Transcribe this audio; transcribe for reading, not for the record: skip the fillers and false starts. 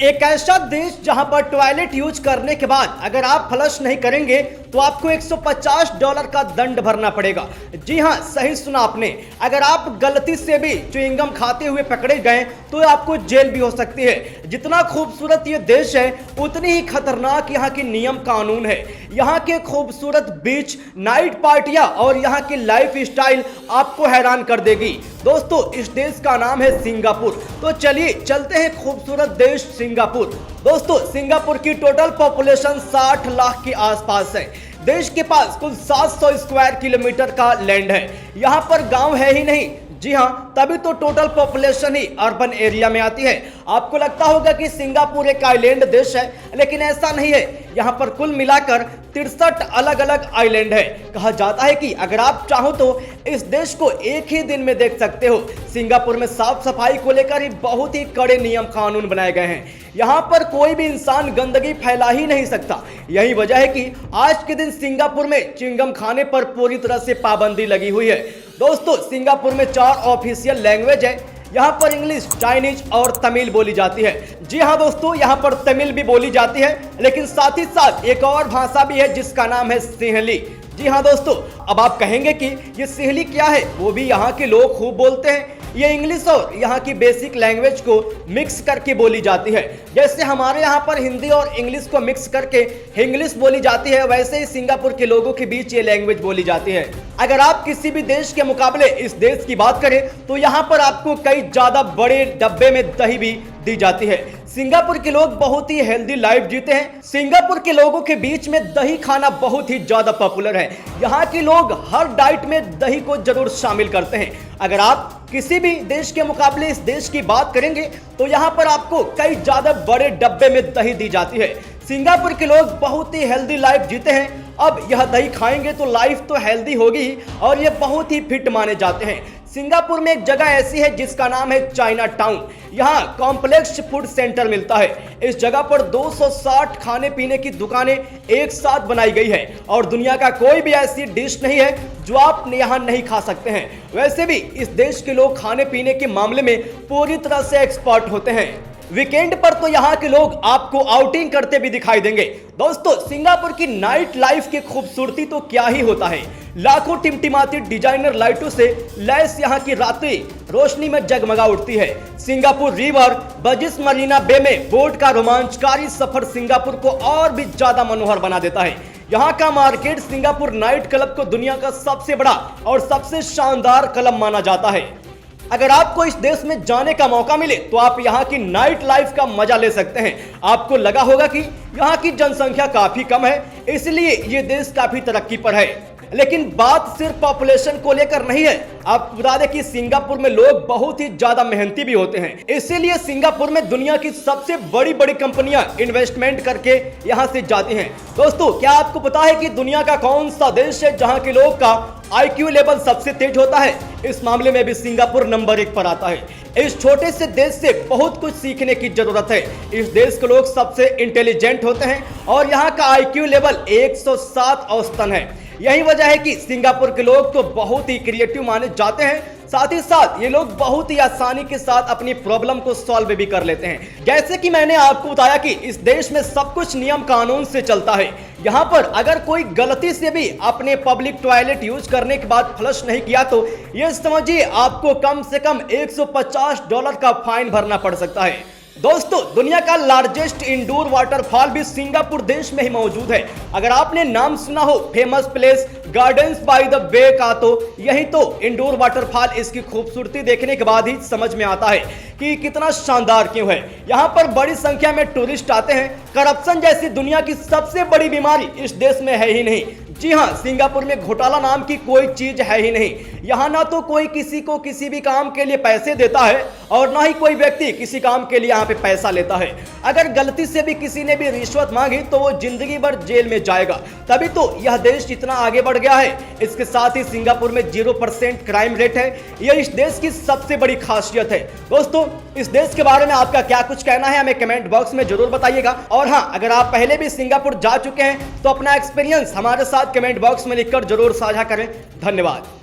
एक ऐसा देश जहां पर टॉयलेट यूज करने के बाद अगर आप फ्लश नहीं करेंगे तो आपको $150 का दंड भरना पड़ेगा। जी हां, सही सुना आपने। अगर आप गलती से भी च्युइंगम खाते हुए पकड़े गए तो आपको जेल भी हो सकती है। जितना खूबसूरत ये देश है उतनी ही खतरनाक यहाँ के नियम कानून है। यहाँ के खूबसूरत बीच, नाइट पार्टियां और यहाँ की लाइफ स्टाइल आपको हैरान कर देगी। दोस्तों, इस देश का नाम है सिंगापुर। तो चलिए चलते हैं खूबसूरत देश सिंगापुर। दोस्तों, सिंगापुर की टोटल पॉपुलेशन 60 लाख के आसपास है। देश के पास कुल 700 स्क्वायर किलोमीटर का लैंड है। यहाँ पर गांव है ही नहीं। जी हाँ, तभी तो टोटल पॉपुलेशन ही अर्बन एरिया में आती है। आपको लगता होगा कि सिंगापुर एक आइलैंड देश है, लेकिन ऐसा नहीं है। यहाँ पर कुल मिलाकर 63 अलग अलग आइलैंड है। कहा जाता है कि अगर आप चाहो तो इस देश को एक ही दिन में देख सकते हो। सिंगापुर में साफ सफाई को लेकर ही बहुत ही कड़े नियम कानून बनाए गए हैं। यहाँ पर कोई भी इंसान गंदगी फैला ही नहीं सकता। यही वजह है कि आज के दिन सिंगापुर में च्युइंगम खाने पर पूरी तरह से पाबंदी लगी हुई है। दोस्तों, सिंगापुर में 4 ऑफिशियल लैंग्वेज है। यहाँ पर इंग्लिश, चाइनीज और तमिल बोली जाती है। जी हाँ दोस्तों, यहाँ पर तमिल भी बोली जाती है, लेकिन साथ ही साथ एक और भाषा भी है जिसका नाम है सिंहली। जी हाँ दोस्तों, अब आप कहेंगे कि ये सिंहली क्या है? वो भी यहाँ के लोग खूब बोलते हैं। ये इंग्लिश और यहाँ की बेसिक लैंग्वेज को मिक्स करके बोली जाती है। जैसे हमारे यहाँ पर हिंदी और इंग्लिश को मिक्स करके इंग्लिश बोली जाती है, वैसे ही सिंगापुर के लोगों के बीच ये लैंग्वेज बोली जाती है। अगर आप किसी भी देश के मुकाबले इस देश की बात करें तो यहाँ पर आपको कई ज्यादा बड़े डब्बे में दही भी दी जाती है। सिंगापुर के लोग बहुत ही हेल्दी लाइफ जीते हैं। सिंगापुर के लोगों के बीच में दही खाना बहुत ही ज्यादा पॉपुलर है। यहाँ के लोग हर डाइट में दही को जरूर शामिल करते हैं। अगर आप किसी भी देश के मुकाबले इस देश की बात करेंगे तो यहाँ पर आपको कई ज्यादा बड़े डब्बे में दही दी जाती है। सिंगापुर के लोग बहुत ही हेल्दी लाइफ जीते हैं। अब यह दही खाएंगे तो लाइफ तो हेल्दी होगी और ये बहुत ही फिट माने जाते हैं। सिंगापुर में एक जगह ऐसी है जिसका नाम है चाइना टाउन। यहाँ कॉम्प्लेक्स फूड सेंटर मिलता है। इस जगह पर 260 खाने पीने की दुकानें एक साथ बनाई गई है और दुनिया का कोई भी ऐसी डिश नहीं है जो आप यहाँ नहीं खा सकते हैं। वैसे भी इस देश के लोग खाने पीने के मामले में पूरी तरह से एक्सपर्ट होते हैं। वीकेंड पर तो यहाँ के लोग आपको आउटिंग करते भी दिखाई देंगे। दोस्तों, सिंगापुर की नाइट लाइफ की खूबसूरती तो क्या ही होता है। लाखों टिमटिमाती डिजाइनर लाइटों से लैस यहाँ की रातें रोशनी में जगमगा उठती है। सिंगापुर रिवर, बजिस मरीना बे में बोट का रोमांचकारी सफर सिंगापुर को और भी ज्यादा मनोहर बना देता है। यहाँ का मार्केट सिंगापुर नाइट क्लब को दुनिया का सबसे बड़ा और सबसे शानदार क्लब माना जाता है। अगर आपको इस देश में जाने का मौका मिले तो आप यहाँ की नाइट लाइफ का मजा ले सकते हैं। आपको लगा होगा कि यहाँ की जनसंख्या काफी कम है, इसलिए ये देश काफी तरक्की पर है। लेकिन बात सिर्फ पॉपुलेशन को लेकर नहीं है। आपको बता दें कि सिंगापुर में लोग बहुत ही ज्यादा मेहनती भी होते हैं। इसीलिए सिंगापुर में दुनिया की सबसे बड़ी बड़ी कंपनियां इन्वेस्टमेंट करके यहां से जाती हैं। दोस्तों, क्या आपको पता है कि दुनिया का कौन सा देश है जहां के लोग का IQ लेवल सबसे तेज होता है? इस मामले में भी सिंगापुर नंबर 1 पर आता है। इस छोटे से देश से बहुत कुछ सीखने की जरूरत है। इस देश के लोग सबसे इंटेलिजेंट होते हैं और यहाँ का IQ लेवल 107 औसतन है। यही वजह है कि सिंगापुर के लोग तो बहुत ही क्रिएटिव माने जाते हैं। साथ ही साथ ये लोग बहुत ही आसानी के साथ अपनी प्रॉब्लम को सॉल्व भी कर लेते हैं। जैसे कि मैंने आपको बताया कि इस देश में सब कुछ नियम कानून से चलता है। यहाँ पर अगर कोई गलती से भी अपने पब्लिक टॉयलेट यूज करने के बाद फ्लश नहीं किया तो ये समझिए आपको कम से कम $150 का फाइन भरना पड़ सकता है। दोस्तों, दुनिया का लार्जेस्ट इंडोर वाटरफॉल भी सिंगापुर देश में ही मौजूद है। अगर आपने नाम सुना हो famous place gardens by the bay का, तो यही तो इंडोर वाटरफॉल। इसकी खूबसूरती देखने के बाद ही समझ में आता है कि कितना शानदार क्यों है। यहाँ पर बड़ी संख्या में टूरिस्ट आते हैं। करप्शन जैसी दुनिया की सबसे बड़ी बीमारी इस देश में है ही नहीं। जी हाँ, सिंगापुर में घोटाला नाम की कोई चीज है ही नहीं। यहाँ ना तो कोई किसी को किसी भी काम के लिए पैसे देता है और ना ही कोई व्यक्ति किसी काम के लिए यहाँ पे पैसा लेता है। अगर गलती से भी किसी ने भी रिश्वत मांगी तो वो जिंदगी भर जेल में जाएगा। तभी तो यह देश इतना आगे बढ़ गया है। इसके साथ ही सिंगापुर में 0% क्राइम रेट है। यह इस देश की सबसे बड़ी खासियत है। दोस्तों, इस देश के बारे में आपका क्या कुछ कहना है हमें कमेंट बॉक्स में जरूर बताइएगा। और हाँ, अगर आप पहले भी सिंगापुर जा चुके हैं तो अपना एक्सपीरियंस हमारे साथ कमेंट बॉक्स में लिखकर जरूर साझा करें। धन्यवाद।